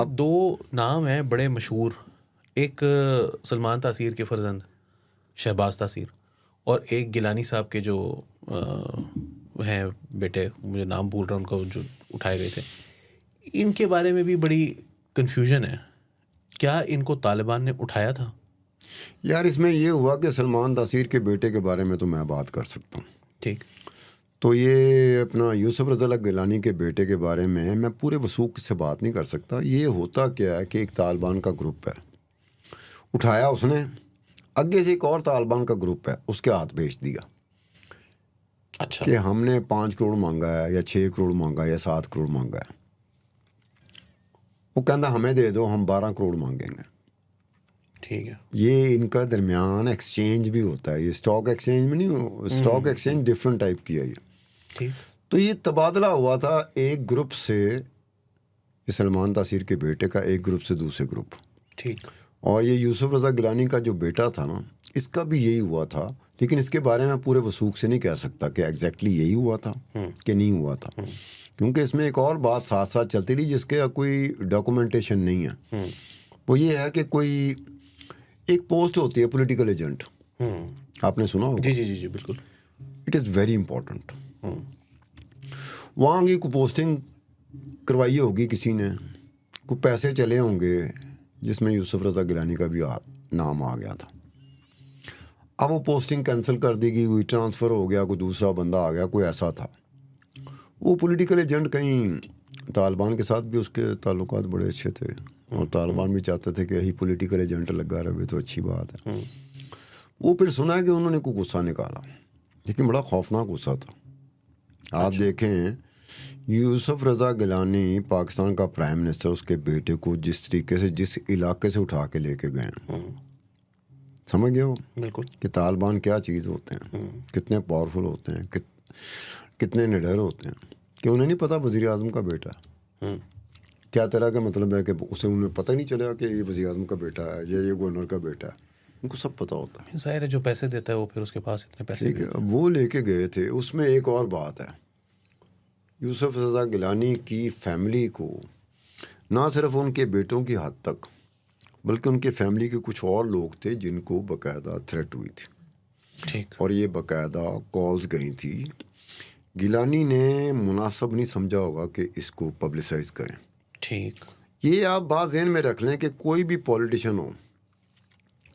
دو نام ہیں بڑے مشہور، ایک سلمان تاثیر کے فرزند شہباز تاثیر، اور ایک گیلانی صاحب کے جو ہیں بیٹے، مجھے نام بھول رہا ان کو، جو اٹھائے گئے تھے. ان کے بارے میں بھی بڑی کنفیوژن ہے. کیا ان کو طالبان نے اٹھایا تھا؟ یار اس میں یہ ہوا کہ سلمان تاثیر کے بیٹے کے بارے میں تو میں بات کر سکتا ہوں. ٹھیک. تو یہ اپنا یوسف رضا اللہ گیلانی کے بیٹے کے بارے میں پورے وثوق سے بات نہیں کر سکتا. یہ ہوتا کیا ہے کہ ایک طالبان کا گروپ ہے، اٹھایا اس نے، آگے سے ایک اور طالبان کا گروپ ہے اس کے ہاتھ بھیج دیا. اچھا. کہ ہم نے 5 کروڑ مانگا ہے یا 6 کروڑ مانگا ہے یا 7 کروڑ مانگا ہے. وہ کہنا ہمیں دے دو، ہم 12 کروڑ مانگیں گے. ٹھیک ہے. یہ ان کا درمیان ایکسچینج بھی ہوتا ہے. یہ اسٹاک ایکسچینج میں نہیں، اسٹاک ایکسچینج ڈفرینٹ ٹائپ کی ہے یہ. ٹھیک. تو یہ تبادلہ ہوا تھا ایک گروپ سے، یہ سلمان تاثیر کے بیٹے کا ایک گروپ سے دوسرے گروپ. ٹھیک. اور یہ یوسف رضا گیلانی کا جو بیٹا تھا نا، اس کا بھی یہی ہوا تھا. لیکن اس کے بارے میں پورے وثوق سے نہیں کہہ سکتا کہ ایگزیکٹلی یہی ہوا تھا کہ نہیں ہوا تھا، کیونکہ اس میں ایک اور بات ساتھ ساتھ چلتی رہی جس کے کوئی ڈاکومنٹیشن نہیں ہے. وہ یہ ہے کہ کوئی ایک پوسٹ ہوتی ہے پولیٹیکل ایجنٹ، آپ نے سنا ہوگا. جی جی جی جی بالکل. It is very important. وہاں کی کوئی پوسٹنگ کروائی ہوگی کسی نے، کوئی پیسے چلے ہوں گے جس میں یوسف رضا گیلانی کا بھی نام آ گیا تھا. اب وہ پوسٹنگ کینسل کر دی گئی، کوئی ٹرانسفر ہو گیا، کوئی دوسرا بندہ آ گیا، کوئی ایسا تھا. وہ پولیٹیکل ایجنٹ کہیں طالبان کے ساتھ بھی اس کے تعلقات بڑے اچھے تھے، اور طالبان بھی چاہتے تھے کہ یہی پولیٹیکل ایجنٹ لگا رہے تو اچھی بات ہے. وہ پھر سنا ہے کہ انہوں نے کوئی غصہ نکالا، لیکن بڑا خوفناک غصہ تھا. آپ دیکھیں یوسف رضا گیلانی پاکستان کا پرائم منسٹر اس کے بیٹے کو جس طریقے سے جس علاقے سے اٹھا کے لے کے گئے، سمجھ گئے ہو بالکل کہ طالبان کیا چیز ہوتے ہیں، کتنے پاورفل ہوتے ہیں، کتنے نڈر ہوتے ہیں. کہ انہیں نہیں پتا وزیر اعظم کا بیٹا ہے. کیا طرح کا مطلب ہے کہ اسے انہیں پتہ نہیں چلا کہ یہ وزیر اعظم کا بیٹا ہے یا یہ گورنر کا بیٹا ہے. ان کو سب پتہ ہوتا ہے. ظاہر ہے جو پیسے دیتا ہے وہ پھر اس کے پاس اتنے پیسے. ٹھیک ہے. اب وہ لے کے گئے تھے. اس میں ایک اور بات ہے، یوسف رضا گیلانی کی فیملی کو نہ صرف ان کے بیٹوں کی حد تک، بلکہ ان کے فیملی کے کچھ اور لوگ تھے جن کو باقاعدہ تھریٹ ہوئی تھی. ٹھیک. اور یہ باقاعدہ کالز گئی تھی. گیلانی نے مناسب نہیں سمجھا ہوگا کہ اس کو پبلسائز کریں. ٹھیک. یہ آپ بات ذہن میں رکھ لیں کہ کوئی بھی پولیٹیشین ہو،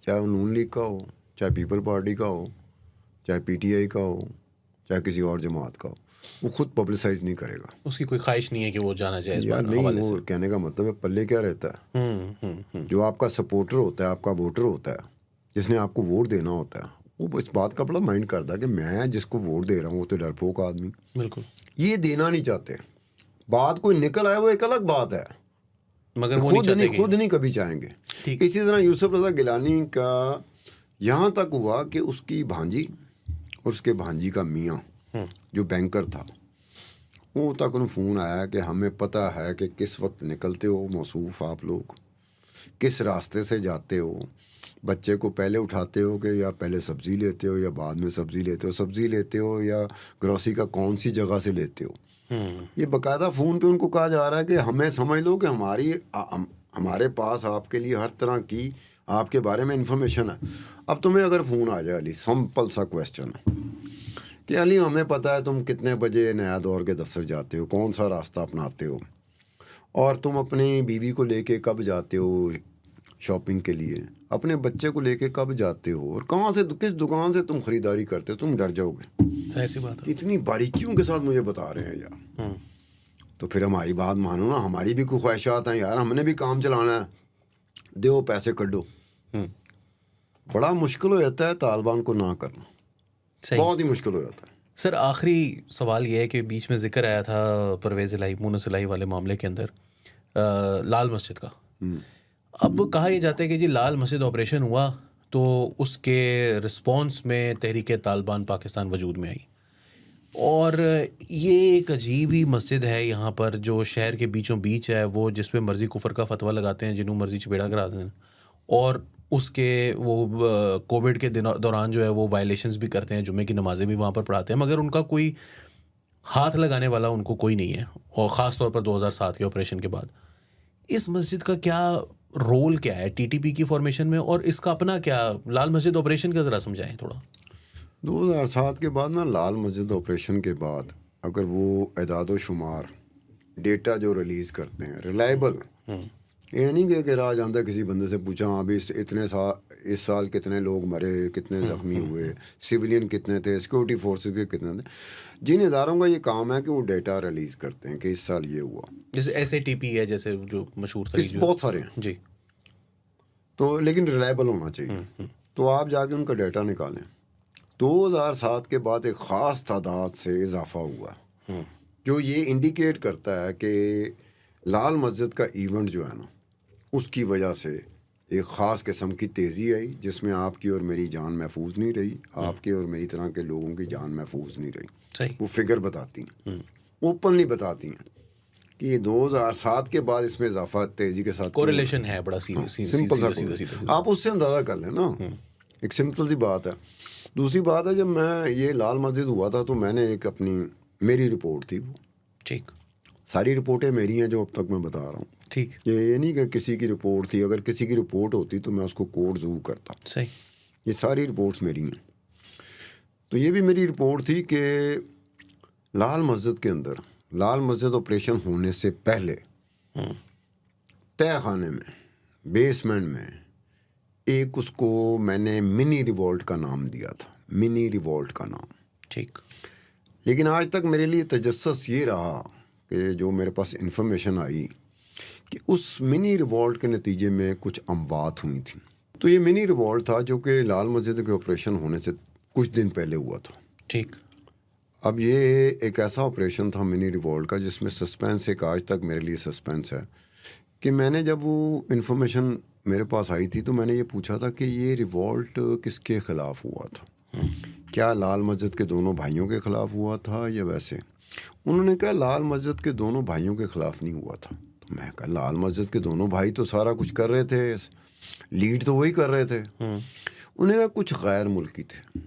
چاہے وہ نون لیگ کا ہو، چاہے پیپل پارٹی کا ہو، چاہے پی ٹی آئی کا ہو، چاہے کسی اور جماعت کا ہو، وہ خود پبلسائز نہیں کرے گا. اس کی کوئی خواہش نہیں ہے کہ وہ جانا جائے اس یار نہیں، حوالے سے. وہ کہنے کا مطلب ہے پلے کیا رہتا ہے. جو آپ کا سپورٹر ہوتا ہے، آپ کا ووٹر ہوتا ہے، جس نے آپ کو ووٹ دینا ہوتا ہے، وہ اس بات کا بڑا مائنڈ کرتا ہے کہ میں جس کو ووٹ دے رہا ہوں وہ تو ڈرپوک آدمی، بالکل یہ دینا نہیں چاہتے. بات کوئی نکل آئے وہ ایک الگ بات ہے، مگر وہ خود نہیں کبھی چاہیں گے. اسی طرح یوسف رضا گیلانی کا یہاں تک ہوا کہ اس کی بھانجی اور اس کے بھانجی کا میاں جو بینکر تھا، وہ تک انہیں فون آیا کہ ہمیں پتہ ہے کہ کس وقت نکلتے ہو موصوف آپ لوگ، کس راستے سے جاتے ہو، بچے کو پہلے اٹھاتے ہو کہ یا پہلے سبزی لیتے ہو یا بعد میں سبزی لیتے ہو یا گروسری کا کون سی جگہ سے لیتے ہو. یہ باقاعدہ فون پہ ان کو کہا جا رہا ہے کہ ہمیں سمجھ لو کہ ہمارے پاس آپ کے لیے ہر طرح کی آپ کے بارے میں انفارمیشن ہے. اب تمہیں اگر فون آ جائے علی، سمپل سا کویسچن ہے کہ علی ہمیں پتہ ہے تم کتنے بجے نیا دور کے دفتر جاتے ہو، کون سا راستہ اپناتے ہو، اور تم اپنی بیوی کو لے کے کب جاتے ہو شاپنگ کے لیے، اپنے بچے کو لے کے کب جاتے ہو، اور کہاں سے کس دکان سے تم خریداری کرتے ہو، تم ڈر جاؤ گے. ظاہر سی بات ہے. اتنی باریکیوں کے ساتھ مجھے بتا رہے ہیں یار. تو پھر ہماری بات مانو نا، ہماری بھی کوئی خواہشات ہیں یار، ہم نے بھی کام چلانا ہے، دیو پیسے کڈو. بڑا مشکل ہو جاتا ہے طالبان کو نہ کرنا، بہت ہی مشکل ہو جاتا ہے. سر آخری سوال یہ ہے کہ بیچ میں ذکر آیا تھا پرویز الہی، مونس الہی والے معاملے کے اندر لال مسجد کا. اب کہا یہ جاتا ہے کہ جی لال مسجد آپریشن ہوا تو اس کے رسپانس میں تحریک طالبان پاکستان وجود میں آئی، اور یہ ایک عجیب ہی مسجد ہے یہاں پر جو شہر کے بیچوں بیچ ہے، وہ جس پہ مرضی کفر کا فتویٰ لگاتے ہیں، جنہوں مرضی چپیڑا کرا دیں، اور اس کے وہ کووڈ کے دوران جو ہے وہ وائلیشنز بھی کرتے ہیں، جمعے کی نمازیں بھی وہاں پر پڑھاتے ہیں، مگر ان کا کوئی ہاتھ لگانے والا ان کو کوئی نہیں ہے، اور خاص طور پر 2007 کے آپریشن کے بعد. اس مسجد کا کیا رول کیا ہے ٹی ٹی پی کی فارمیشن میں، اور اس کا اپنا کیا لال مسجد آپریشن کا ذرا سمجھائیں تھوڑا. 2007 کے بعد نا لال مسجد آپریشن کے بعد اگر وہ اعداد و شمار ڈیٹا جو ریلیز کرتے ہیں ریلائبل، یہ نہیں کہ راہ جانتا کسی بندے سے پوچھا ہاں ابھی اس سال کتنے لوگ مرے، کتنے زخمی ہوئے، سویلین کتنے تھے، سیکورٹی فورسز کے کتنے تھے. جن اداروں کا یہ کام ہے کہ وہ ڈیٹا ریلیز کرتے ہیں کہ اس سال یہ ہوا، جیسے ایس اے ٹی پی ہے جیسے جو مشہور تھا، بہت سارے ہیں جی. تو لیکن ریلائبل ہونا چاہیے. تو آپ جا کے ان کا ڈیٹا نکالیں. 2007 کے بعد ایک خاص تعداد سے اضافہ ہوا جو یہ انڈیکیٹ کرتا ہے کہ لال مسجد کا ایونٹ جو ہے نا اس کی وجہ سے ایک خاص قسم کی تیزی آئی جس میں آپ کی اور میری جان محفوظ نہیں رہی، آپ کے اور میری طرح کے لوگوں کی جان محفوظ نہیں رہی. صحیح. وہ فگر بتاتی ہیں، اوپنلی بتاتی ہیں کہ یہ 2007 کے بعد اس میں اضافہ تیزی کے ساتھ کوریلیشن ہے بڑا سمپل سا. آپ اس سے اندازہ کر لیں نا، ایک سمپل سی بات ہے. دوسری بات ہے جب میں یہ لال مسجد ہوا تھا تو میں نے ایک میری رپورٹ تھی، وہ ٹھیک، ساری رپورٹیں میری ہیں جو اب تک میں بتا رہا ہوں. ٹھیک. یہ نہیں کہ کسی کی رپورٹ تھی، اگر کسی کی رپورٹ ہوتی تو میں اس کو کوڈ ضرور کرتا. صحیح. یہ ساری رپورٹس میری ہیں. تو یہ بھی میری رپورٹ تھی کہ لال مسجد کے اندر لال مسجد آپریشن ہونے سے پہلے تہہ خانے میں بیسمنٹ میں ایک اس کو میں نے منی ریوولٹ کا نام دیا تھا، منی ریوولٹ کا نام. ٹھیک. لیکن آج تک میرے لیے تجسس یہ رہا کہ جو میرے پاس انفارمیشن آئی کہ اس منی ریوولٹ کے نتیجے میں کچھ اموات ہوئی تھیں. تو یہ منی ریوولٹ تھا جو کہ لال مسجد کے آپریشن ہونے سے کچھ دن پہلے ہوا تھا. ٹھیک. اب یہ ایک ایسا آپریشن تھا منی ریوولٹ کا جس میں سسپینس ایک آج تک میرے لیے سسپینس ہے کہ میں نے جب وہ انفارمیشن میرے پاس آئی تھی تو میں نے یہ پوچھا تھا کہ یہ ریوولٹ کس کے خلاف ہوا تھا، کیا لال مسجد کے دونوں بھائیوں کے خلاف ہوا تھا یا ویسے. انہوں نے کہا لال مسجد کے دونوں بھائیوں کے خلاف نہیں ہوا تھا. تو میں کہا لال مسجد کے دونوں بھائی تو سارا کچھ کر رہے تھے، لیڈ تو وہی کر رہے تھے. انہیں کہا کچھ غیر ملکی تھے.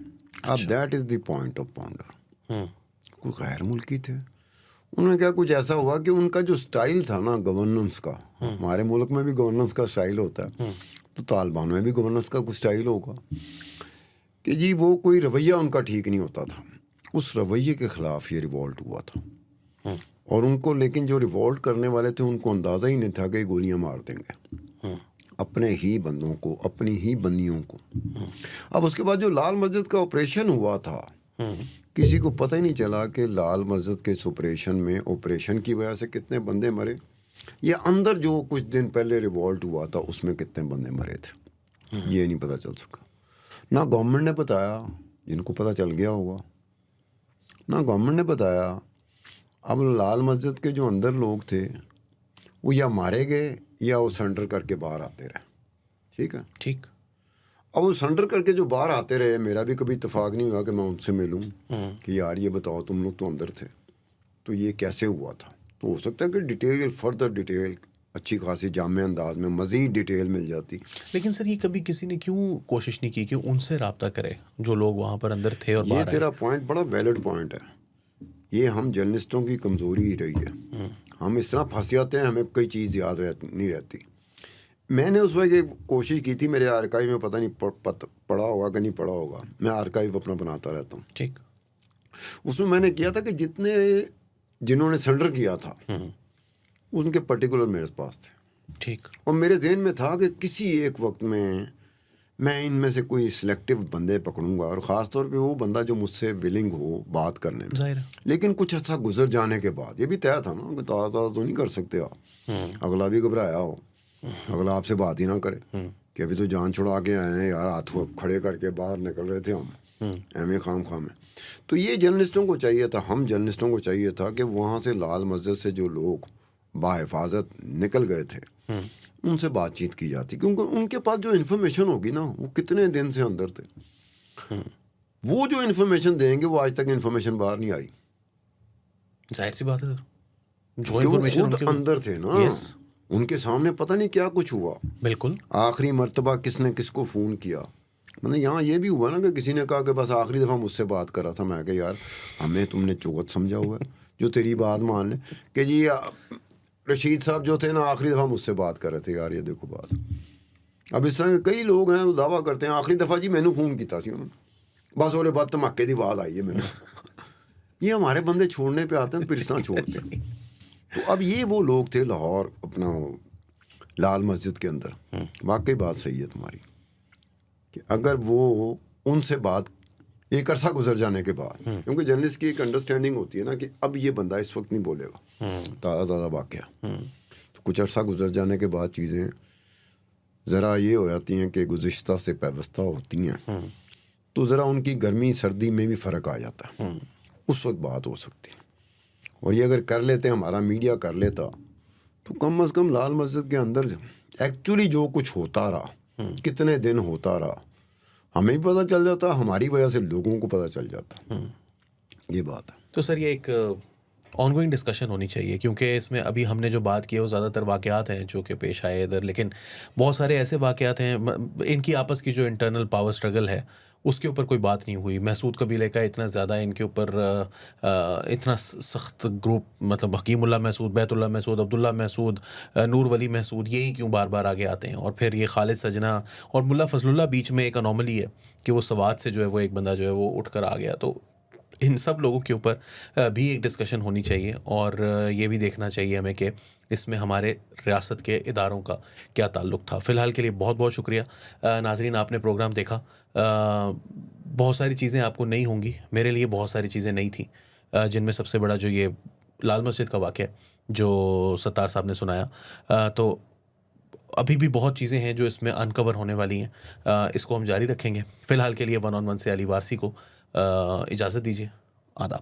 اب that is the point of ponder, کچھ غیر ملکی تھے. انہوں نے کہا کچھ ایسا ہوا کہ ان کا جو سٹائل تھا نا گورننس کا، ہمارے ملک میں بھی گورننس کا سٹائل ہوتا ہے تو طالبانوں میں بھی گورننس کا کچھ سٹائل ہوگا کہ جی وہ کوئی رویہ ان کا ٹھیک نہیں ہوتا تھا. اس رویے کے خلاف یہ ریوولٹ ہوا تھا. اور ان کو لیکن جو ریوولٹ کرنے والے تھے ان کو اندازہ ہی نہیں تھا کہ گولیاں مار دیں گے اپنے ہی بندوں کو، اپنی ہی بندیوں کو. اب اس کے بعد جو لال مسجد کا آپریشن ہوا تھا کسی کو پتہ ہی نہیں چلا کہ لال مسجد کے اس آپریشن میں آپریشن کی وجہ سے کتنے بندے مرے، یا اندر جو کچھ دن پہلے ریوولٹ ہوا تھا اس میں کتنے بندے مرے تھے. یہ نہیں پتہ چل سکا. نہ گورنمنٹ نے بتایا، جن کو پتہ چل گیا ہوگا، نہ گورنمنٹ نے بتایا. اب لال مسجد کے جو اندر لوگ تھے وہ یا مارے گئے یا وہ سرنڈر کر کے باہر آتے رہے. ٹھیک ہے. ٹھیک. اب وہ سرنڈر کر کے جو باہر آتے رہے، میرا بھی کبھی اتفاق نہیں ہوا کہ میں ان سے ملوں کہ یار یہ بتاؤ تم لوگ تو اندر تھے تو یہ کیسے ہوا تھا. تو ہو سکتا ہے کہ ڈیٹیل، فردر ڈیٹیل اچھی خاصی جامع انداز میں مزید ڈیٹیل مل جاتی. لیکن سر یہ کبھی کسی نے کیوں کوشش نہیں کی کہ ان سے رابطہ کرے جو لوگ وہاں پر اندر تھے اور باہر یہ تیرا پوائنٹ بڑا ویلڈ پوائنٹ ہے. یہ ہم جرنلسٹوں کی کمزوری ہی رہی ہے. ہم اس طرح پھنس جاتے ہیں، ہمیں کوئی چیز یاد نہیں رہتی. میں نے اس وقت یہ کوشش کی تھی، میرے آرکائیو میں پتہ نہیں پڑھا ہوگا کہ نہیں پڑھا ہوگا، میں آرکائیو اپنا بناتا رہتا ہوں. ٹھیک. اس میں نے کیا تھا کہ جنہوں نے سرنڈر کیا تھا ان کے پرٹیکولر میرے پاس تھے. ٹھیک. اور میرے ذہن میں تھا کہ کسی ایک وقت میں ان میں سے کوئی سلیکٹیو بندے پکڑوں گا، اور خاص طور پہ وہ بندہ جو مجھ سے ولنگ ہو بات کرنے میں. ظاہر ہے. لیکن کچھ عرصہ گزر جانے کے بعد یہ بھی طے تھا نا کہ تازہ تو نہیں کر سکتے آپ. اگلا بھی گھبرایا ہو، اگلا آپ سے بات ہی نہ کرے کہ ابھی تو جان چھڑا کے آئے ہیں یار، ہاتھ کھڑے کر کے باہر نکل رہے تھے ہم ایم خام میں. تو یہ جرنلسٹوں کو چاہیے تھا، ہم جرنلسٹوں کو چاہیے تھا کہ وہاں سے لال مسجد سے جو لوگ باحفاظت نکل گئے تھے ان سے بات چیت کی جاتی، کیونکہ ان کے پاس جو انفارمیشن ہوگی نا، وہ کتنے دن سے اندر تھے، وہ جو انفارمیشن دیں گے وہ آج تک انفارمیشن باہر نہیں آئی. ظاہر سی بات ہے سر، جو انفارمیشن خود اندر تھے نا، ان کے سامنے پتہ نہیں کیا کچھ ہوا. بالکل. آخری مرتبہ کس نے کس کو فون کیا، مطلب یہاں یہ بھی ہوا نا کہ کسی نے کہا کہ بس آخری دفعہ مجھ سے بات کر رہا تھا. میں کہ یار ہمیں تم نے چوت سمجھا ہوا ہے جو تیری بات مان لے کہ جی رشید صاحب جو تھے نا آخری دفعہ مجھ سے بات کر رہے تھے یار یہ دیکھو بات اب اس طرح کے کئی لوگ ہیں جو دعویٰ کرتے ہیں آخری دفعہ جی میں نے فون کیا سی انہوں نے بس وہ بات دھماکے کی آواز آئی ہے میں نے یہ ہمارے بندے چھوڑنے پہ آتے ہیں پھر اس طرح چھوڑتے ہیں. تو اب یہ وہ لوگ تھے لاہور اپنا لال مسجد کے اندر. واقعی بات صحیح ہے تمہاری کہ اگر وہ ان سے بات ایک عرصہ گزر جانے کے بعد کیونکہ جرنلسٹ کی ایک انڈرسٹینڈنگ ہوتی ہے نا کہ اب یہ بندہ اس وقت نہیں بولے گا تازہ واقعہ تو کچھ عرصہ گزر جانے کے بعد چیزیں ذرا یہ ہو جاتی ہیں کہ گزشتہ سے پیوستہ ہوتی ہیں تو ذرا ان کی گرمی سردی میں بھی فرق آ جاتا ہے. اس وقت بات ہو سکتی ہے. اور یہ اگر کر لیتے ہمارا میڈیا کر لیتا تو کم از کم لال مسجد کے اندر ایکچولی جو کچھ ہوتا رہا کتنے دن ہوتا رہا ہمیں بھی پتہ چل جاتا ہماری وجہ سے لوگوں کو پتہ چل جاتا. یہ بات ہے. تو سر یہ ایک آن گوئنگ ڈسکشن ہونی چاہیے کیونکہ اس میں ابھی ہم نے جو بات کی ہے وہ زیادہ تر واقعات ہیں جو کہ پیش آئے ادھر لیکن بہت سارے ایسے واقعات ہیں ان کی آپس کی جو انٹرنل پاور سٹرگل ہے اس کے اوپر کوئی بات نہیں ہوئی. مسعود قبیلے کا اتنا زیادہ ان کے اوپر اتنا سخت گروپ مطلب حکیم اللہ مسعود بیت اللہ مسعود عبداللہ مسعود نور ولی مسعود یہی کیوں بار بار آگے آتے ہیں اور پھر یہ خالد سجنا اور ملا فضل اللہ بیچ میں ایک انوملی ہے کہ وہ سوات سے جو ہے وہ ایک بندہ جو ہے وہ اٹھ کر آ گیا. تو ان سب لوگوں کے اوپر بھی ایک ڈسکشن ہونی چاہیے اور یہ بھی دیکھنا چاہیے ہمیں کہ اس میں ہمارے ریاست کے اداروں کا کیا تعلق تھا. فی الحال کے لیے بہت بہت شکریہ. ناظرین آپ نے پروگرام دیکھا. بہت ساری چیزیں آپ کو نہیں ہوں گی, میرے لیے بہت ساری چیزیں نہیں تھیں جن میں سب سے بڑا جو یہ لال مسجد کا واقعہ جو ستار صاحب نے سنایا تو ابھی بھی بہت چیزیں ہیں جو اس میں انکور ہونے والی ہیں. اس کو ہم جاری رکھیں گے. فی الحال کے لیے 1 on 1 سے علی وارثی کو اجازت دیجیے. آداب.